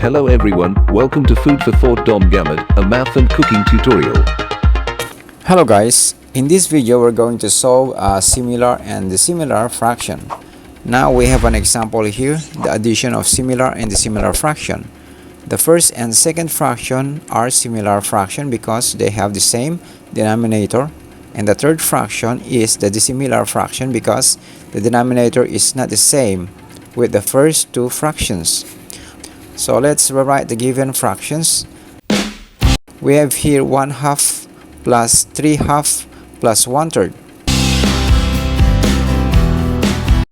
Hello everyone, welcome to Food for Thought Dom Gamut, a math and cooking tutorial. Hello guys, in this video we're going to solve a similar and dissimilar fraction. Now we have an example here, the addition of similar and dissimilar fraction. The first and second fraction are similar fraction because they have the same denominator, and the third fraction is the dissimilar fraction because the denominator is not the same with the first two fractions. So let's rewrite the given fractions. We have here 1/2 plus 3/2 plus 1/3.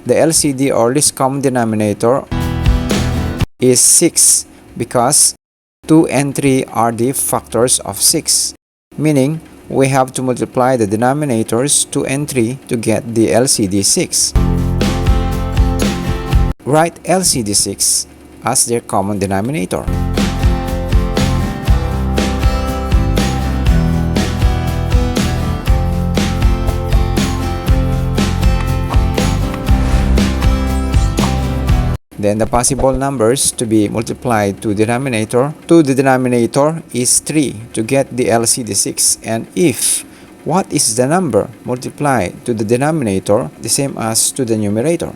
The LCD or least common denominator is 6 because 2 and 3 are the factors of 6, meaning we have to multiply the denominators 2 and 3 to get the LCD 6. Write LCD 6 as their common denominator. Then the possible numbers to be multiplied to the denominator is 3 to get the LCD 6. And if what is the number multiplied to the denominator the same as to the numerator?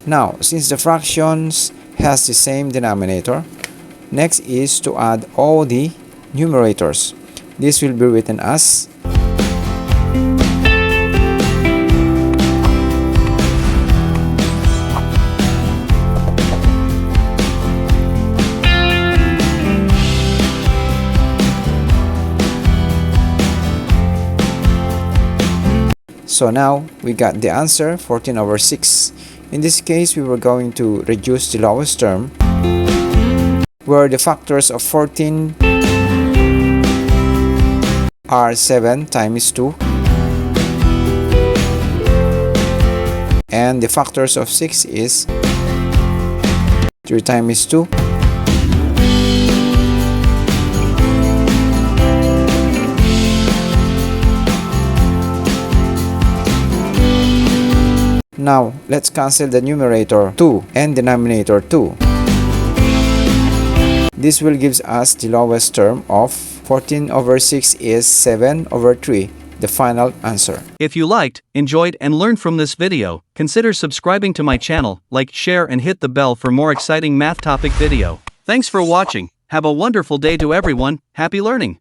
Now, since the fractions has the same denominator, next is to add all the numerators. This will be written as So now we got the answer 14/6. In this case, we were going to reduce the lowest term, where the factors of 14 are 7 times 2, and the factors of 6 is 3 times 2, Now, let's cancel the numerator 2 and denominator 2. This will give us the lowest term of 14/6 is 7/3, the final answer. If you liked, enjoyed, and learned from this video, consider subscribing to my channel, like, share, and hit the bell for more exciting math topic video. Thanks for watching. Have a wonderful day to everyone. Happy learning!